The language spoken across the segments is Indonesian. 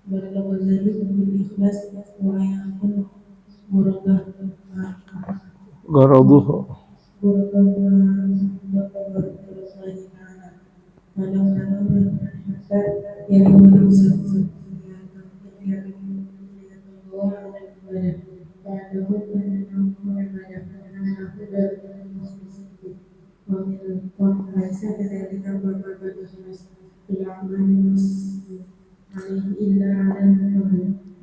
Balaghal Ghazali bil ikhlas wa ayakun muradah Garaduhu.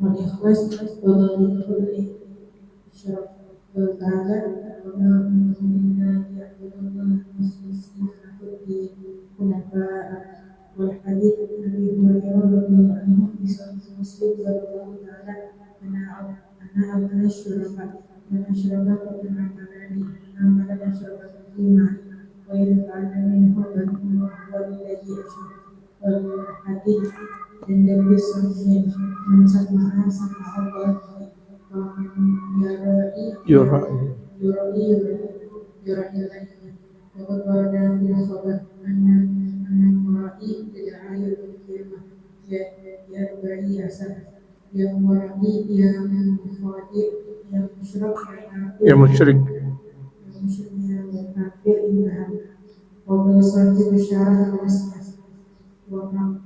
والإخلاص وضابطه الإشراك وتعالى وما أمروا إلا ليعبدوا الله مخلصين له الدين حنفاء والحديث عن أبي هريرة رضي الله عنه في صحيح مسلم قال الله تعالى أنا أغنى الشركاء من أشرك فمن عمل أشرك به معي ويفعل منه فإنه هو الذي أشرك والحديث عند النبي صلى الله عليه وسلم من سمع الله يرائي وقد ورد في الخبر أن المرائي يدعى يوم القيامة يربعي أسد يا مرائي يا مخادع يا مشرك Ya musyrik. يا كافر إنها وقد صاحب الشرع والسياسة وكما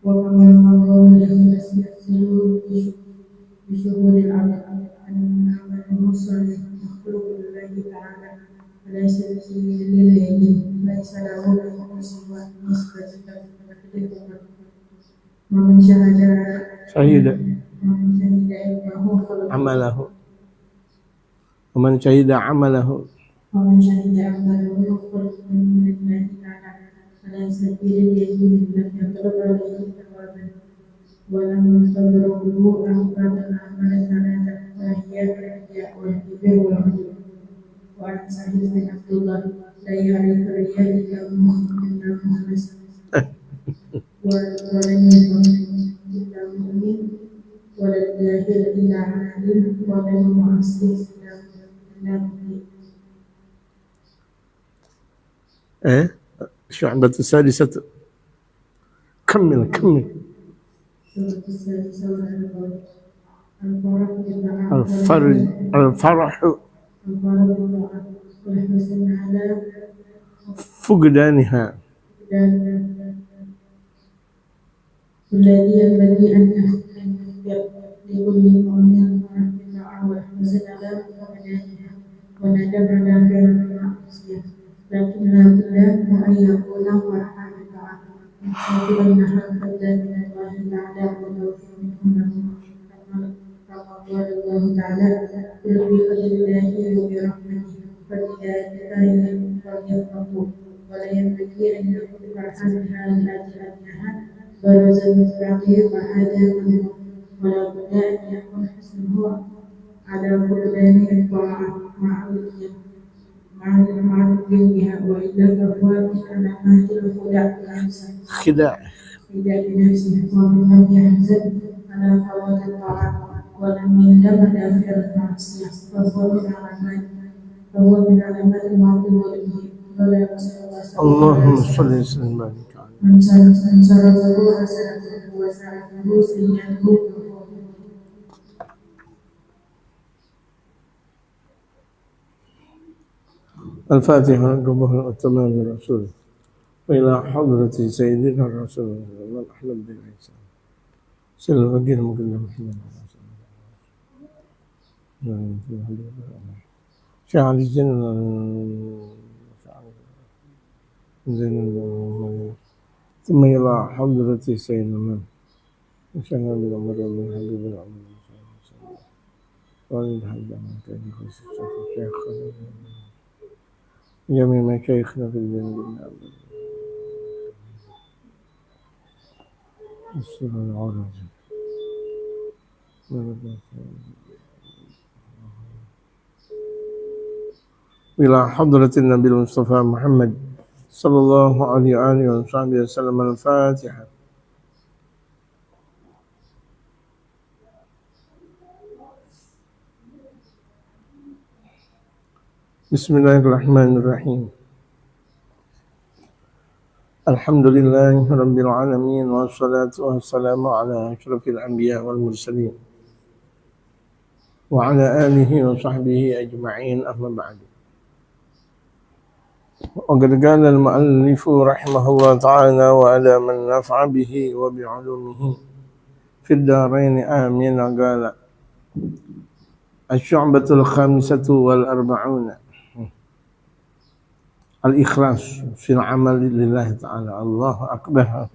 قال الإخلاص يحصل بشهود العبد أن عمله صالح مخلوق لله تعالى وليس للذي ليس له منه سوى نسبة تكليفه ومن شهد عمله ومن شهد عمله خلق من الله تعالى فليس للذي لم يطلب عليه ثوابا ولم تضربه أحباب الأعمال ثلاثة وهي الرياء والكبر والعجب وعن سعيد بن عبد الله لا يعرف الرياء إلا مخلص ولم يكن إلا مؤمن ولا الجاهل إلا عالم ولا المعصي إلا مؤمن. الشعبة السادسة كمل الفرح فقدانها الذي ينبغي أن يخبر لكل مؤمن بالطاعة والحزن على فقدانها وندم على فعل المعصية لكن لا بد أن يكون فرحا بالطاعة وأنها فضلا من الله تعالى وتوفيق منه كما قال الله تعالى قل بفضل الله وبرحمته فبذلك فليفرحوا ولا ينبغي أن يكون فرحا بهذه أنها برز المفرقين فهذا منه ولا بد أن يكون حسنه على فقدان الطاعة مع بها وإلا فهو من علامات خداع بنفسه ومن لم يحزن على فوات الطاعة ولم يندم على فعل المعصية فهو من علامات المعصية والإثم ولا اللهم صل وسلم وبارك عليه. من صرفه حسنته وسعته سيئته الفاتحة قبل التمام الرسول وإلى حضرة سيدنا الرسول من أحلم بالإحسان سل الفقير مقدم محمد شاعر الجنة ثم إلى حضرة سيدنا من وشهد بالأمر من حبيب العمر والد حج عن كيف خصوص الشيخ جميع مشايخنا في الجنة السر العرج إلى حضرة النبي المصطفى محمد صلى الله عليه وآله وصحبه وسلم. الفاتحة. بسم الله الرحمن الرحيم. Alhamdulillahi Rabbil Alamin, wassalatu wassalamu ala asyrafil anbiya wal mursalin wa ala alihi wa sahbihi ajma'in, amma ba'du. Wa qad qala al-mu'allifu rahimahullah ta'ala wa ala man naf'a bihi wa bi'ulumihi fid darain amin. Qala asy-syu'batul khamisatu wal arba'una al-ikhlas fil amali lillahi ta'ala. Allahu akbar.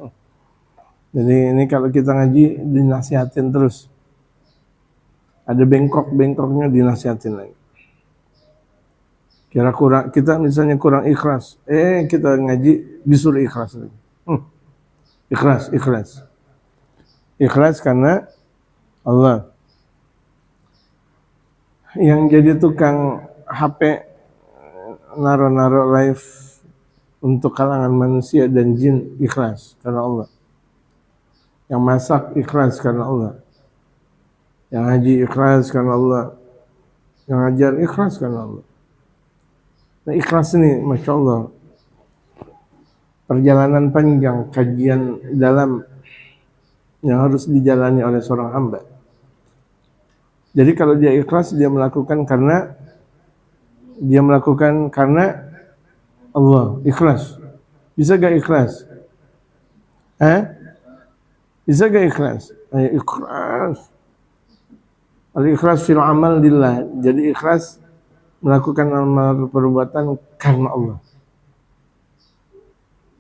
Jadi ini kalau kita ngaji dinasihatin terus. Ada bengkok-bengkoknya dinasihatin lagi. Kira kurang, kita misalnya kurang ikhlas, kita ngaji disuruh ikhlas lagi. Ikhlas karena Allah. Yang jadi tukang HP naro-naro live untuk kalangan manusia dan jin ikhlas karena Allah. Yang masak ikhlas karena Allah. Yang haji ikhlas karena Allah. Yang ngajar ikhlas karena Allah. Nah, ikhlas ini Masya Allah perjalanan panjang, kajian dalam yang harus dijalani oleh seorang hamba. Jadi kalau dia ikhlas, dia melakukan karena Allah. Ikhlas. Bisa gak ikhlas? Bisa gak ikhlas? Ikhlas. Al-ikhlas fil amal lillah. Jadi ikhlas melakukan amal perbuatan karena Allah.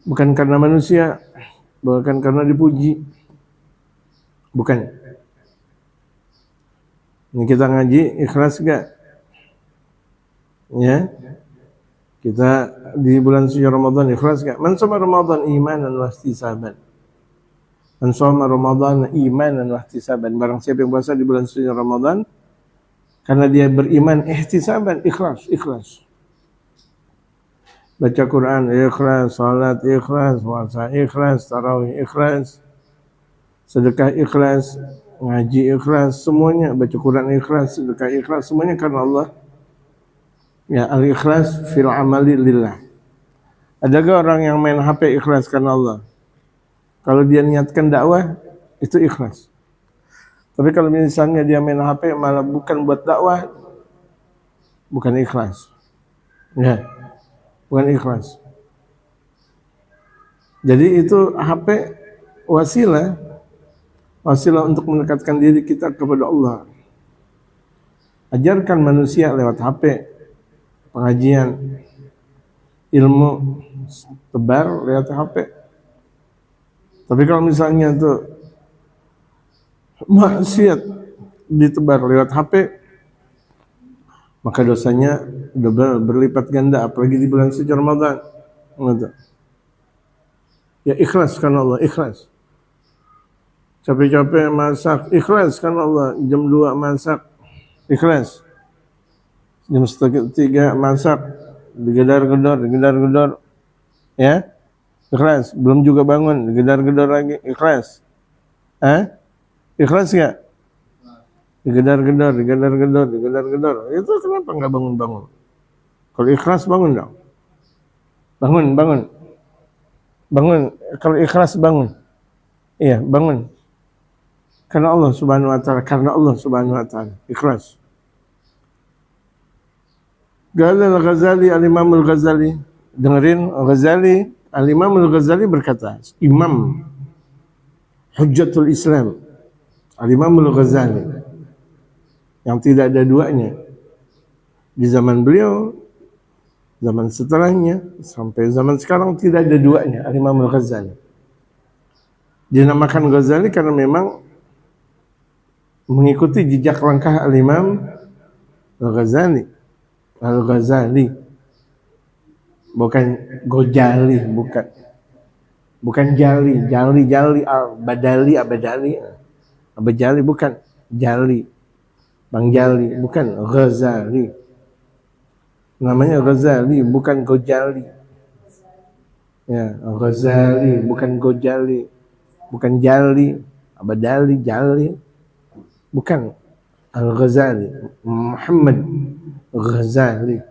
Bukan karena manusia, bukan karena dipuji. Bukan. Ini kita ngaji ikhlas gak? Ya. Kita di bulan suci Ramadan ikhlas gak? Man shoma Ramadan imanan wa ihtisaban. Man shoma Ramadan imanan wa ihtisaban. Barang siapa yang puasa di bulan suci Ramadan karena dia beriman, ihtisaban, ikhlas. Baca Quran ikhlas, salat ikhlas, puasa ikhlas, tarawih ikhlas, sedekah ikhlas, ngaji ikhlas, semuanya. Baca Quran ikhlas, sedekah ikhlas, semuanya karena Allah. Ya, al-ikhlas fil amali lillah. Adakah orang yang main HP ikhlas karena Allah? Kalau dia niatkan dakwah, itu ikhlas. Tapi kalau misalnya dia main HP malah bukan buat dakwah, bukan ikhlas. Ya, bukan ikhlas. Jadi itu HP wasilah untuk mendekatkan diri kita kepada Allah. Ajarkan manusia lewat HP, pengajian, ilmu tebar lewat HP. Tapi kalau misalnya tuh maksiat ditebar lewat HP, maka dosanya double, berlipat ganda, apalagi di bulan suci Ramadan. Ya ikhlas karena Allah, ikhlas. Capek-capek masak, ikhlas karena Allah. Jam 2 masak, ikhlas. Jam 2:30 masak, digedar-gedor, ya, ikhlas. Belum juga bangun, digedar-gedor lagi, ikhlas. Ikhlas gak? Digedar-gedor. Itu kenapa nggak bangun? Kalau ikhlas bangun dong. Bangun. Kalau ikhlas bangun. Iya, bangun. Karena Allah Subhanahu wa taala. Ikhlas. Al-Ghazali, Al-Imam Al-Ghazali. Dengerin, Al-Imam Al-Ghazali berkata, Imam Hujjatul Islam, Al-Imam Al-Ghazali, yang tidak ada duanya di zaman beliau, zaman setelahnya, sampai zaman sekarang tidak ada duanya. Al-Imam Al-Ghazali dinamakan Ghazali karena memang mengikuti jejak langkah Al-Imam Al-Ghazali. Bukan Gojali, bukan Jali, Abadali, bukan Jali, Bang Jali, bukan Ghazali. Namanya Ghazali, bukan Gojali. Ya, Ghazali, bukan Gojali, bukan Jali, Abadali, Jali, bukan. Al-Ghazali, Muhammad Ghazali.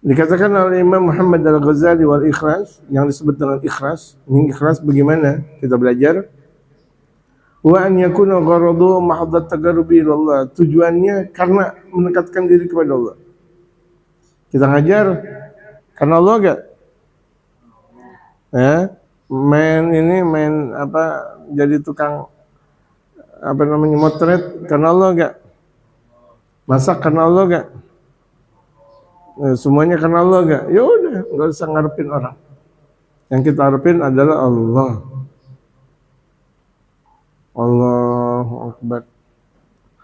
Dikatakan oleh Imam Muhammad Al-Ghazali wal ikhlas, yang disebut dengan ikhlas. Ini ikhlas bagaimana? Kita belajar. Wa an yakuna gharadu mahdhat taqarrubi ilallah. Tujuannya karena mendekatkan diri kepada Allah. Kita ngajar karena Allah enggak? Ya, main apa, jadi tukang apa namanya, motret karena Allah enggak? Masak karena Allah enggak? Semuanya karena Allah enggak? Ya udah, enggak usah ngarepin orang. Yang kita harapin adalah Allah. Allahu Akbar.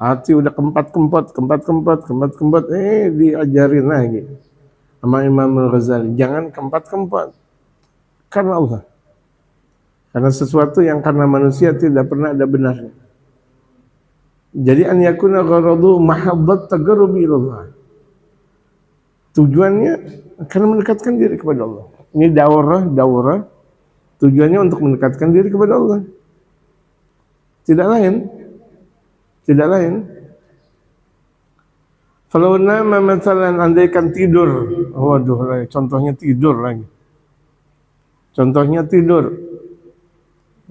Hati udah kempat-kempot, diajarin lagi sama Imam Al-Ghazali, jangan kempat-kempot karena Allah. Karena sesuatu yang karena manusia tidak pernah ada benarnya. Jadi an yakuna gharadu mahabbat taqarrubi ilallah. Tujuannya karena mendekatkan diri kepada Allah. Ini daurah tujuannya untuk mendekatkan diri kepada Allah. Tidak lain. Kalau nama misalnya andaikan tidur, waduh, contohnya tidur lagi.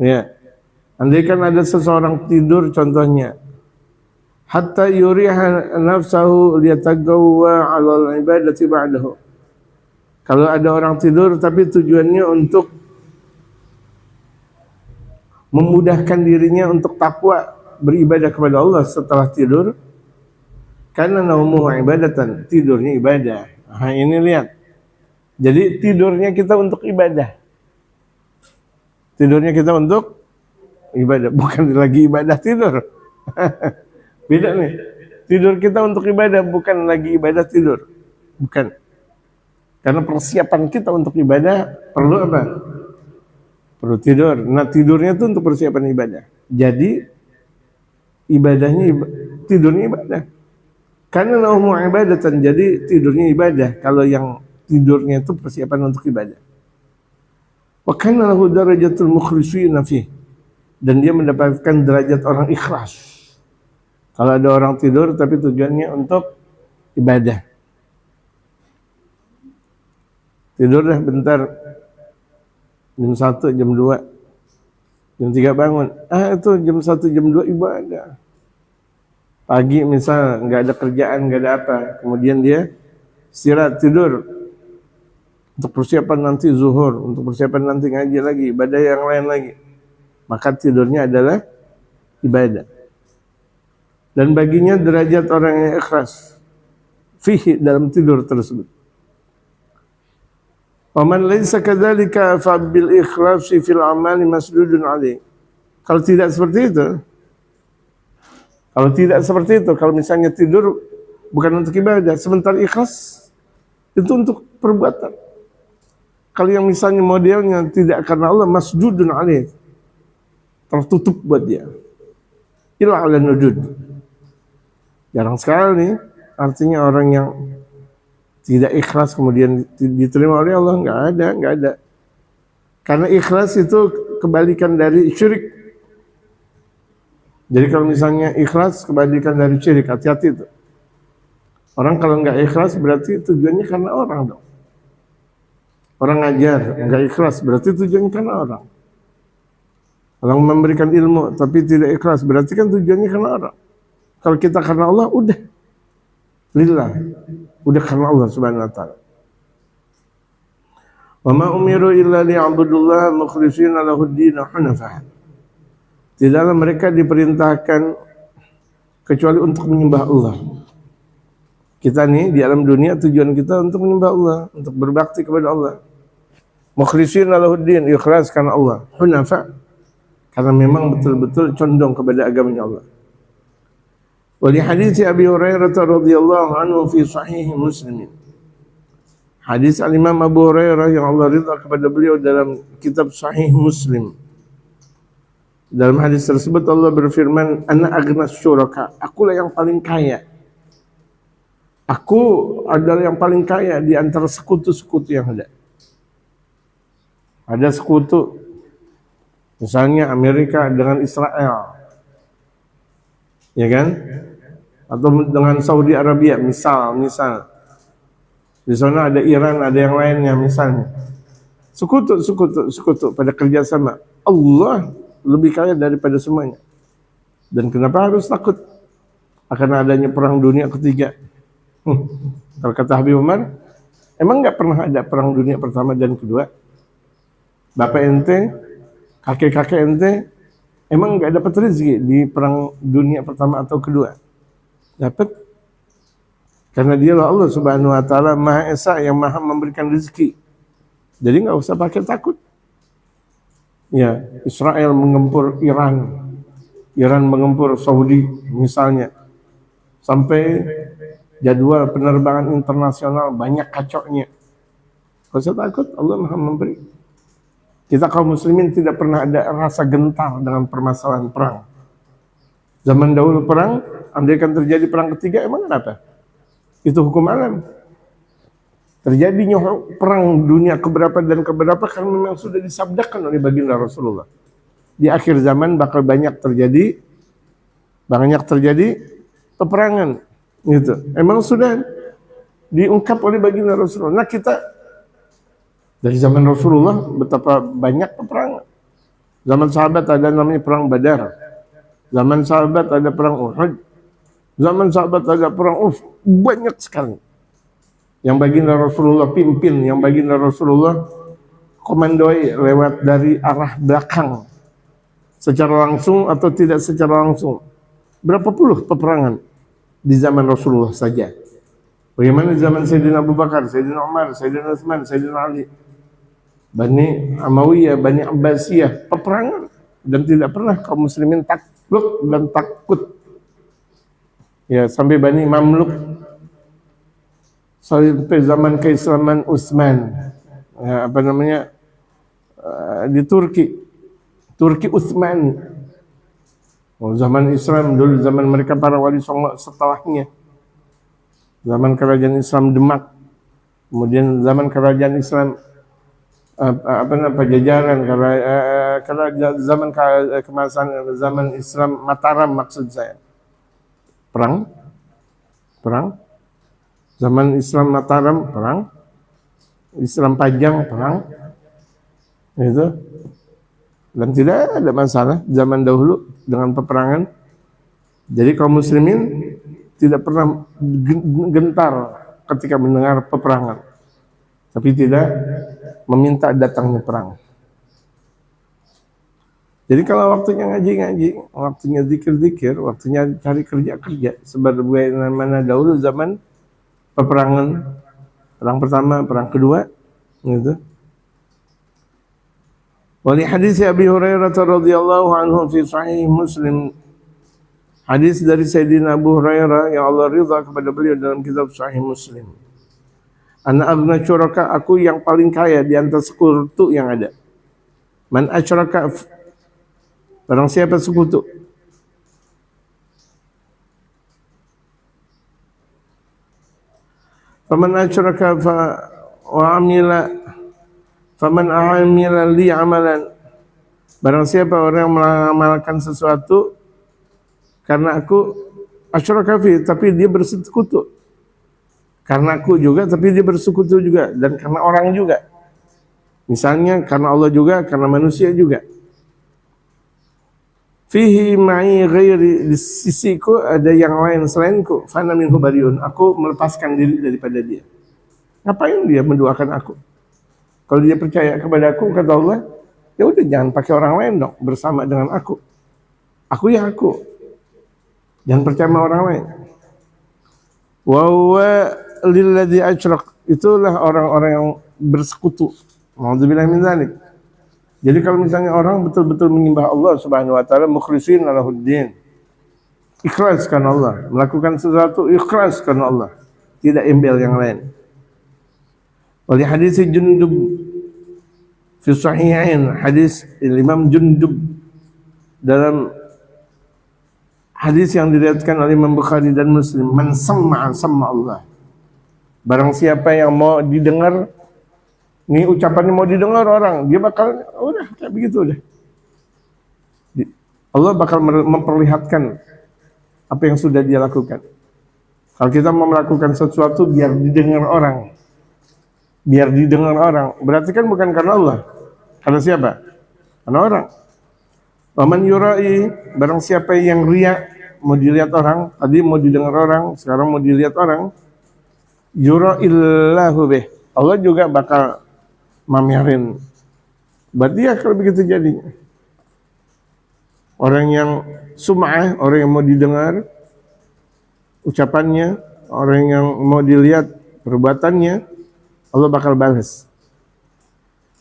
Ya, andaikan ada seseorang tidur, contohnya, hatta yuriha nafsahu liyatagawwa 'ala al-ibadati ba'dahu. Kalau ada orang tidur tapi tujuannya untuk memudahkan dirinya untuk takwa, beribadah kepada Allah setelah tidur, karena naumuhu ibadatan, tidurnya ibadah. Nah, ini lihat. Jadi tidurnya kita untuk ibadah. Bukan lagi ibadah tidur. Beda nih. Tidur kita untuk ibadah, bukan lagi ibadah tidur. Bukan. Karena persiapan kita untuk ibadah perlu apa? Perlu tidur. Nah, tidurnya itu untuk persiapan ibadah. Jadi tidurnya ibadah. Karena naumu ibadatan, jadi tidurnya ibadah. Kalau yang tidurnya itu persiapan untuk ibadah. Wa kana lahu darajatul mukhlisina fi. Dan dia mendapatkan derajat orang ikhlas. Kalau ada orang tidur tapi tujuannya untuk ibadah. Tidur dah bentar. Jam 1, jam 2. Jam 3 bangun. Itu jam 1, jam 2 ibadah. Pagi misal nggak ada kerjaan, nggak ada apa, kemudian dia istirahat tidur untuk persiapan nanti zuhur, untuk persiapan nanti ngaji lagi, ibadah yang lain lagi, maka tidurnya adalah ibadah. Dan baginya derajat orang yang ikhlas fihi, dalam tidur tersebut. Wa man laysa kadzalika fa bil ikhlasi fil amali masdudun alaih. Kalau tidak seperti itu, kalau misalnya tidur bukan untuk ibadah, sebentar ikhlas itu untuk perbuatan. Kalau yang misalnya modelnya tidak karena Allah, masdudun alaih, tertutup buat dia. Ila ala nudud. Jarang sekali artinya orang yang tidak ikhlas kemudian diterima oleh Allah, enggak ada. Karena ikhlas itu kebalikan dari syirik. Jadi kalau misalnya ikhlas kebalikan dari syirik, hati-hati itu. Orang kalau enggak ikhlas berarti tujuannya karena orang dong. Orang ngajar enggak ikhlas berarti tujuannya karena orang. Orang memberikan ilmu tapi tidak ikhlas berarti kan tujuannya karena orang. Kalau kita karena Allah udah lillah, udah karena Allah Subhanahu wa taala. Wa ma umiru illa liya'budullaha mukhlishina lahud-din hunafa. Tidaklah mereka diperintahkan kecuali untuk menyembah Allah. Kita nih di alam dunia tujuan kita untuk menyembah Allah, untuk berbakti kepada Allah. Mukhlishina lahud-din, ikhlas karena Allah. Hunafa, karena memang betul-betul condong kepada agamanya Allah. Wa li hadits Abi Hurairah radhiyallahu anhu fi sahih Muslim. Hadis Al-Imam Abu Hurairah yang Allah ridha kepada beliau dalam kitab Sahih Muslim. Dalam hadis tersebut Allah berfirman, "Ana aghnas syuraka." Akulah yang paling kaya. Aku adalah yang paling kaya di antara sekutu-sekutu yang ada. Ada sekutu, misalnya Amerika dengan Israel, ya kan? Atau dengan Saudi Arabia, misal. Di sana ada Iran, ada yang lainnya misalnya. Sekutu pada kerjasama. Allah lebih kaya daripada semuanya. Dan kenapa harus takut akan adanya perang dunia ketiga? Kalau kata Habib Umar, emang nggak pernah ada perang dunia pertama dan kedua? Bapak ente, kakek-kakek ente, emang nggak dapat rezeki di perang dunia pertama atau kedua? Dapat. Karena dialah Allah Subhanahu Wa Taala Maha Esa yang Maha memberikan rezeki. Jadi nggak usah pakai takut. Ya, Israel mengempur Iran, Iran mengempur Saudi misalnya, sampai jadwal penerbangan internasional banyak kacaunya. Nggak usah takut, Allah Maha memberi. Kita kaum muslimin tidak pernah ada rasa gentar dengan permasalahan perang. Zaman dahulu perang, andaikan terjadi perang ketiga, emang kenapa? Itu hukum alam. Terjadinya perang dunia keberapa dan keberapa karena memang sudah disabdakan oleh baginda Rasulullah. Di akhir zaman bakal banyak terjadi peperangan, gitu. Emang sudah diungkap oleh baginda Rasulullah. Nah kita dari zaman Rasulullah betapa banyak peperangan. Zaman sahabat ada namanya perang Badar. Zaman sahabat ada perang Uhud. Zaman sahabat ada perang banyak sekali. Yang baginda Rasulullah pimpin, yang baginda Rasulullah komandoi lewat dari arah belakang. Secara langsung atau tidak secara langsung. Berapa puluh peperangan di zaman Rasulullah saja. Bagaimana di zaman Sayyidina Abu Bakar, Sayyidina Umar, Sayyidina Utsman, Sayyidina Ali. Bani Amawiyah, Bani Abbasiyah, peperangan. Dan tidak pernah kaum muslimin takluk dan takut. Ya, sampai Bani Mamluk. Sampai zaman keislaman Utsman, ya, di Turki Utsmani. Zaman Islam dulu, zaman mereka para wali songo setelahnya. Zaman kerajaan Islam Demak, kemudian zaman kerajaan Islam Pajajaran, zaman kemasan zaman Islam Mataram maksud saya. Perang. Zaman Islam Mataram perang, Islam Pajang perang, itu, dan tidak ada masalah zaman dahulu dengan peperangan. Jadi kaum muslimin tidak pernah gentar ketika mendengar peperangan, tapi tidak meminta datangnya perang. Jadi kalau waktunya ngaji, waktunya zikir, waktunya cari kerja, sebagaimana dahulu zaman peperangan, perang pertama, perang kedua, gitu. Wali hadis Abi Hurairah radhiyallahu anhu fi sahih Muslim. Hadis dari Sayyidina Abu Hurairah yang Allah ridha kepada beliau dalam kitab Sahih Muslim. Ana aghna syuraka, aku yang paling kaya di antara sekutu yang ada. Man asyraka, barang siapa sekutu. Faman asyraka faman amila li amalan, barang siapa orang yang mengamalkan sesuatu karena aku, asyraka fi, tapi dia bersekutu karena aku juga, tapi dia bersekutu juga, dan karena orang juga, misalnya karena Allah juga, karena manusia juga. Fihi ma'i ghairi, di sisiku ada yang lain selainku, fana minhu bariun, aku melepaskan diri daripada dia. Ngapain dia mendoakan aku? Kalau dia percaya kepada aku, kata Allah, ya udah jangan pakai orang lain dong bersama dengan aku. Aku ya aku. Jangan percaya sama orang lain. Wa huwa lilladzi asyrak, itulah orang-orang yang bersekutu. Ma'udzubillahi min dzalik. Jadi kalau misalnya orang betul-betul menyembah Allah Subhanahu wa taala mukhlishin lahuddin, ikhlas karena Allah, melakukan sesuatu ikhlas karena Allah, tidak embel yang lain. Wali hadis Jundub fi sahihain, hadis Imam Jundub dalam hadis yang diriwayatkan oleh Imam Bukhari dan Muslim, man sam'a Allah. Barang siapa yang mau didengar, ini ucapannya mau didengar orang, dia bakal udah kayak begitu udah. Allah bakal memperlihatkan apa yang sudah dia lakukan. Kalau kita mau melakukan sesuatu biar didengar orang, biar didengar orang. Berarti kan bukan karena Allah. Karena siapa? Karena orang. Waman yurai, barang siapa yang riya, mau dilihat orang, tadi mau didengar orang, sekarang mau dilihat orang, yura'illahu bih. Allah juga bakal mamerin. Berarti ya kalau begitu jadi. Orang yang sum'ah, orang yang mau didengar ucapannya, orang yang mau dilihat perbuatannya, Allah bakal balas.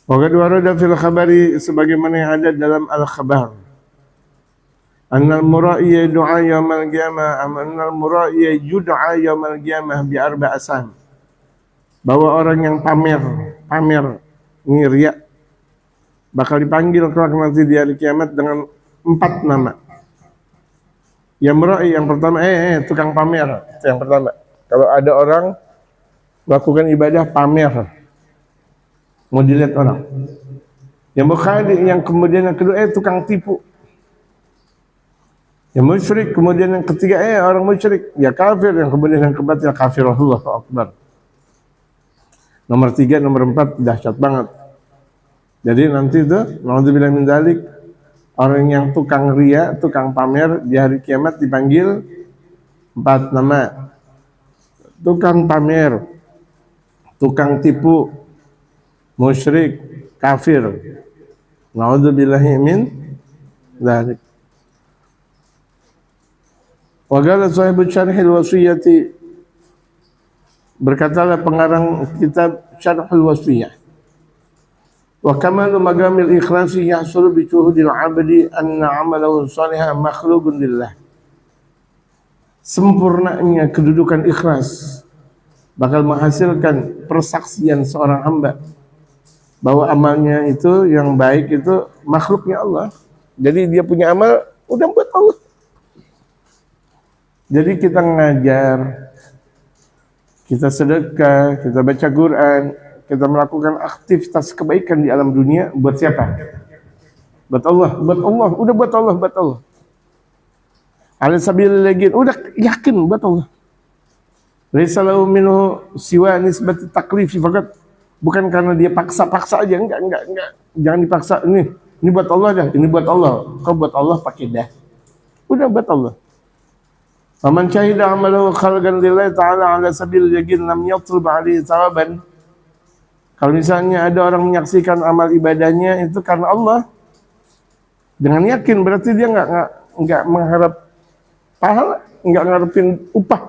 Wa qad warada fil khabari, sebagaimana yang ada dalam al-khabar. Annal mura'i yud'a yaumal qiyamah, annal mura'i yud'a yaumal qiyamah bi arba' asam. Bahwa orang yang pamer ini riya, bakal dipanggil kelak nanti di hari kiamat dengan 4 nama. Yang mura'i yang pertama, tukang pamer, itu yang pertama. Kalau ada orang melakukan ibadah pamer, mau dilihat orang. Yang mukhadi, yang kemudian yang kedua, tukang tipu. Yang musyrik, kemudian yang ketiga, orang musyrik. Ya kafir, yang kemudian yang keempat, ya kafir. Allahu Akbar. Nomor 3, nomor 4, dahsyat banget. Jadi nanti itu, naudzubillah min dzalik, orang yang tukang riya, tukang pamer di hari kiamat dipanggil 4 nama. Tukang pamer, tukang tipu, musyrik, kafir. Naudzubillahi min dzalik. Wa qala sahibu syarhil wasiyati, berkatalah pengarang kitab Syarhul Wasiyah, wa kamalu magamil ikhlasi yahsulu bi syuhudil abdi anna amalahu shalihan makhluqun lillah. Sempurnanya kedudukan ikhlas bakal menghasilkan persaksian seorang hamba bahwa amalnya itu yang baik itu makhluknya Allah. Jadi dia punya amal udah buat Allah. Jadi kita ngajar, kita sedekah, kita baca Quran, kita melakukan aktivitas kebaikan di alam dunia buat siapa? Buat Allah, udah buat Allah. Ala sabilil lagi, udah yakin buat Allah. Laisa lahu minhu siwa nisbati taklifi faqat, bukan karena dia paksa-paksa aja, enggak. Jangan dipaksa, ini buat Allah dah, ini buat Allah. Kau buat Allah pakai dah. Udah buat Allah. Faman syahida amalahu khalqan lillahi ta'ala ala sabil yaqin lam yatlub alaihi thawaban. Kalau misalnya ada orang menyaksikan amal ibadahnya itu karena Allah dengan yakin, berarti dia enggak mengharap pahala, enggak ngarepin upah.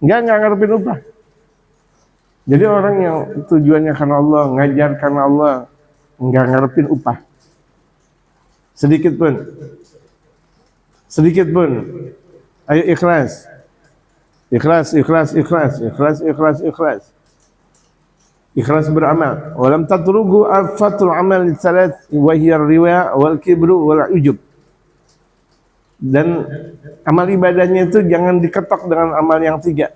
enggak ngarepin upah. Jadi orang yang tujuannya karena Allah, ngajar karena Allah, enggak ngarepin upah. Sedikit pun. Ayo ikhlas. Ikhlas beramal. Walam tatrugu afatul amal thalath wa hiya riya wal kibru wal ujub. Dan amal ibadahnya itu jangan diketok dengan amal yang 3.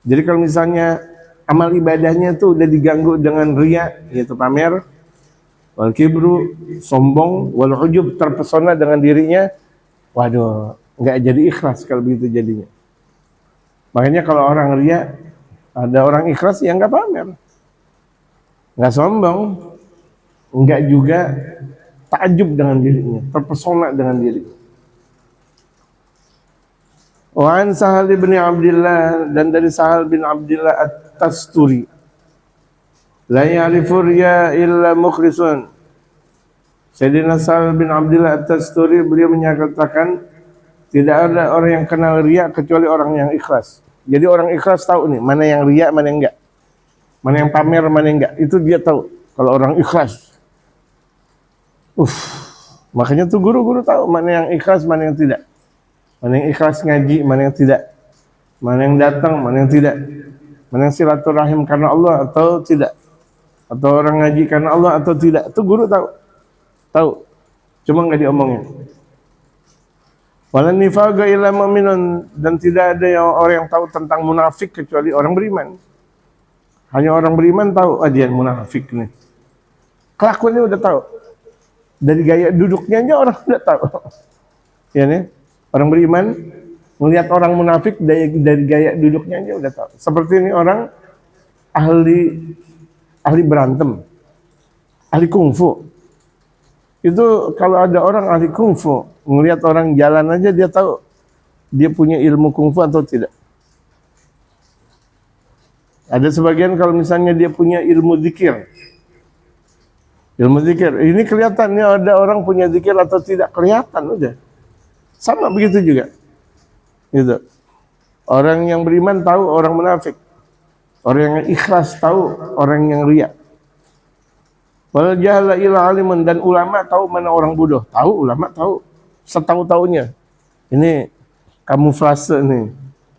Jadi kalau misalnya amal ibadahnya itu udah diganggu dengan riya, yaitu pamer, wal kibru, sombong, wal ujub, terpesona dengan dirinya, waduh, nggak jadi ikhlas kalau begitu jadinya. Makanya kalau orang riya, ada orang ikhlas yang nggak pamer, nggak sombong, nggak juga takjub dengan dirinya, terpesona dengan dirinya. Wa an Sahal bin Abdullah, dan dari Sahal bin Abdullah At-Tasturi, la ya'rifu riya illa mukhlisun. Sayyidina Sahal bin Abdullah At-Tasturi, beliau menyatakan tidak ada orang yang kenal riya kecuali orang yang ikhlas. Jadi orang ikhlas tahu nih mana yang riya, mana yang enggak, mana yang pamer, mana yang enggak. Itu dia tahu kalau orang ikhlas. Makanya tuh guru-guru tahu mana yang ikhlas, mana yang tidak. Mana yang ikhlas ngaji, mana yang tidak. Mana yang datang, mana yang tidak. Mana yang silaturahim karena Allah atau tidak. Atau orang ngaji karena Allah atau tidak. Itu guru tahu. Cuma enggak diomongin. Walan nifaqa illa mu'minun, dan tidak ada orang yang tahu tentang munafik kecuali orang beriman. Hanya orang beriman tahu, dia munafik nih. Kelakuannya udah tahu. Dari gaya duduknya aja orang udah tahu. Ya nih, orang beriman melihat orang munafik dari gaya duduknya aja udah tahu. Seperti ini orang ahli ahli berantem, ahli kungfu. Itu kalau ada orang ahli kungfu, ngelihat orang jalan aja dia tahu dia punya ilmu kungfu atau tidak. Ada sebagian kalau misalnya dia punya ilmu zikir. Ilmu zikir, ini kelihatannya ada orang punya zikir atau tidak, kelihatan udah. Sama begitu juga. Gitu. Orang yang beriman tahu orang munafik. Orang yang ikhlas tahu orang yang riya. Wal jahala ila alimun, dan ulama tahu mana orang bodoh. Tahu, ulama tahu. Setahu-tahunya. Ini kamuflase nih.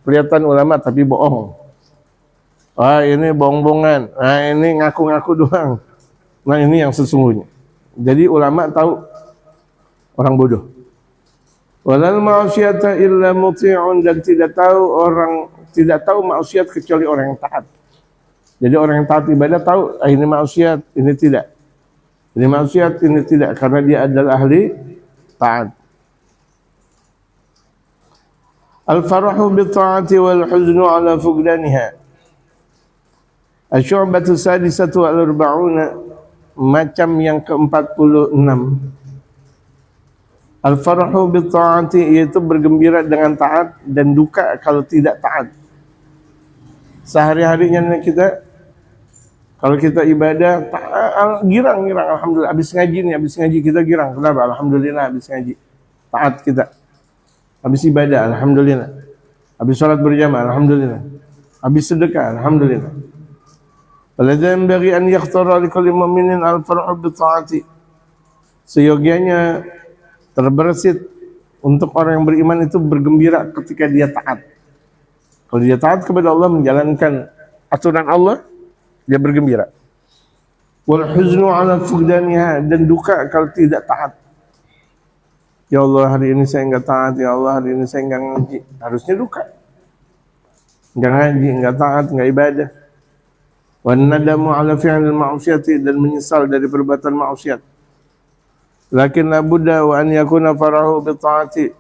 Kelihatan ulama tapi bohong. Wah, ini bohong-bohongan. Nah, ini ngaku-ngaku doang. Nah, ini yang sesungguhnya. Jadi ulama tahu orang bodoh. Walal ma'asiyata illa muti'un, dan tidak tahu maksiat kecuali orang yang taat. Jadi orang yang taat ibadah tahu ini maksiat, ini tidak. Ini maksiat, ini tidak, karena dia adalah ahli taat. Al-farahu bi-ta'ati wal huznu ala fuqdaniha. Asy-syu'batu sadisatu al-arba'una, macam yang ke-46. Al-farahu bi-ta'ati, yaitu bergembira dengan taat, dan duka kalau tidak taat. Sehari-harinya kita, kalau kita ibadah, girang, alhamdulillah. Habis ngaji kita girang. Kenapa? Alhamdulillah habis ngaji. Taat kita. Habis ibadah, alhamdulillah. Habis sholat berjamaah, alhamdulillah. Habis sedekah, alhamdulillah. Waladzim bagi an yakhtara likulli mu'minin al-farhu bi-ta'ati. Seyogianya terbersit untuk orang yang beriman itu bergembira ketika dia taat. Kalau dia taat kepada Allah, menjalankan aturan Allah, dia bergembira. Wal huznu ala fuqdaniha, dan duka kalau tidak taat. Ya Allah, hari ini saya enggak taat, ya Allah, hari ini saya enggak ngaji. Harusnya duka. Enggak ngaji, enggak taat, enggak ibadah. Wan nadamu ala fi'lil ma'siyati, dan menyesal dari perbuatan maksiat. Lakin la budda wa an yakuna farahu bi ta'ati.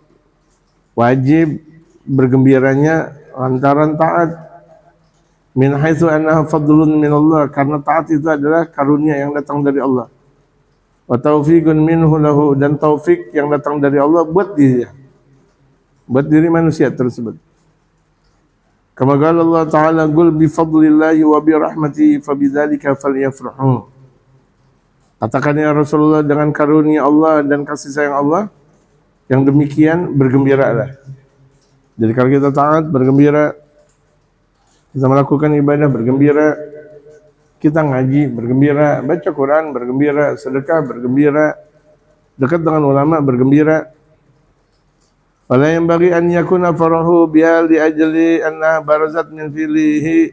Wajib bergembiranya lantaran taat. Min haitsu annaha fadlun min Allah, karena taat itu adalah karunia yang datang dari Allah. Wa taufiqun minhu lahu, dan taufik yang datang dari Allah buat dia, buat diri manusia tersebut. Kama qala Allah Ta'ala, qul bi fadlillahi wa bi rahmatihi fabidzalika falyafrahu. Katakan ya Rasulullah, dengan karunia Allah dan kasih sayang Allah, yang demikian bergembiralah. Jadi kalau kita taat, bergembira. Kita melakukan ibadah, bergembira. Kita ngaji, bergembira. Baca Quran, bergembira. Sedekah, bergembira. Dekat dengan ulama, bergembira. Wala yang bagi an yakuna farahu biha li ajli anna barazat min filihi.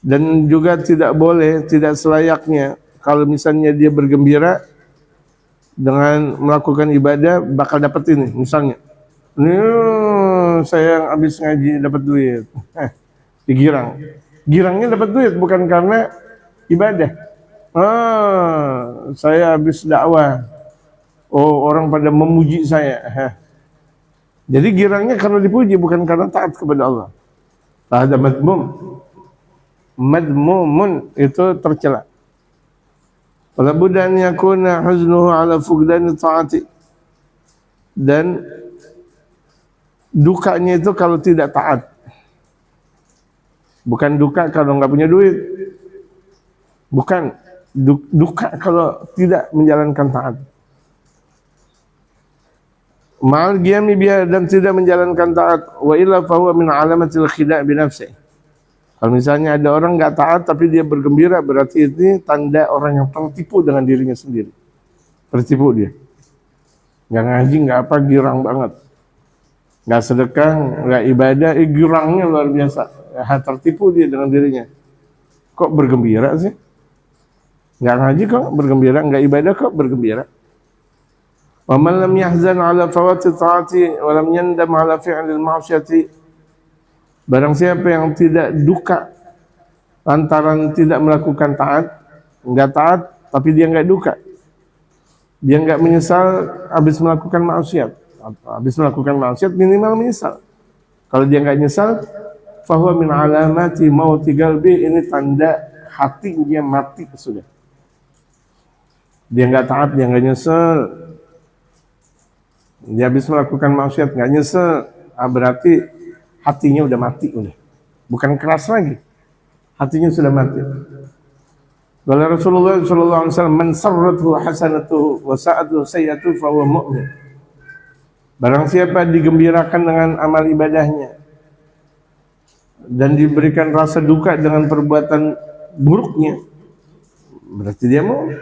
Dan juga tidak boleh, tidak selayaknya kalau misalnya dia bergembira dengan melakukan ibadah bakal dapat ini, misalnya. Saya yang habis ngaji dapat duit. Digirang. Girangnya dapat duit bukan karena ibadah. Saya habis dakwah. Oh, orang pada memuji saya. Jadi girangnya karena dipuji, bukan karena taat kepada Allah. Ada madmum. Madmumun itu tercela. Wala budda an yakuna huznuhu ala fuqdani ta'ati. Dan dukanya itu kalau tidak taat. Bukan duka kalau nggak punya duit. Bukan duka kalau tidak menjalankan taat. Ma'al qiyami biha, dan tidak menjalankan taat. Wa illa fahuwa min alamatil khida' bi nafsihi. Kalau misalnya ada orang nggak taat tapi dia bergembira, berarti ini tanda orang yang tertipu dengan dirinya sendiri. Tertipu dia. Nggak ngaji, nggak apa, girang banget. Nggak sedekah, nggak ibadah, girangnya luar biasa. Tertipu dia dengan dirinya. Kok bergembira sih? Nggak ngaji kok bergembira, nggak ibadah kok bergembira. Wa man lam yahzan ala fawati ta'ati wa lam yandam ala fi'lil ma'siyati. Barang siapa yang tidak duka lantaran tidak melakukan taat, nggak taat tapi dia nggak duka. Dia nggak menyesal habis melakukan maksiat. Habis melakukan maksiat minimal menyesal. Kalau dia nggak nyesal, fahuwa min alamati mauti qalbi, ini tanda hatinya mati sudah. Dia nggak taat, dia nggak nyesel. Dia habis melakukan maksiat nggak nyesel, berarti hatinya udah mati udah. Bukan keras lagi, hatinya sudah mati. Kalau Rasulullah sallallahu alaihi wasallam, "Man sarrathu hasanatuhu wa sa'atuhu sayyi'atuhu fa huwa mu'min." Barang siapa digembirakan dengan amal ibadahnya dan diberikan rasa duka dengan perbuatan buruknya, berarti dia mu'min.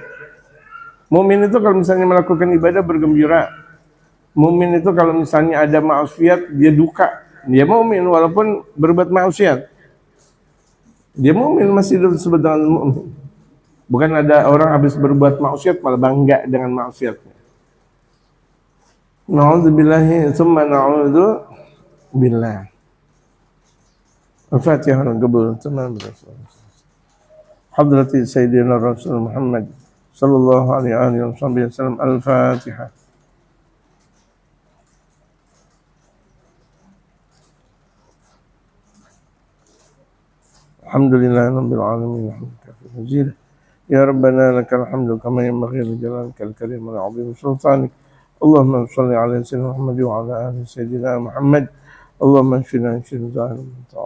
Mu'min itu kalau misalnya melakukan ibadah bergembira. Mu'min itu kalau misalnya ada maksiat dia duka. Dia mu'min walaupun berbuat maksiat. Dia mu'min, masih disebut dengan mu'min. Bukan ada orang habis berbuat maksiat malah bangga dengan maksiatnya. Na'udzubillahi tsumma na'udzu billah. Al-Fatihah al-Qabul tamam Rasulullah. Hadrati Sayyidina Rasul Muhammad sallallahu alaihi wasallam. Al-Fatihah. Alhamdulillah rabbil alamin. Alhamdulillah. Ya Rabbana lakal hamdu kama yanbaghi li jalalika al-karim wa 'azimi sultanik. Allahumma shalli ala sayyidina Muhammad wa ala ali sayyidina Muhammad. Allahumma shfina min shururi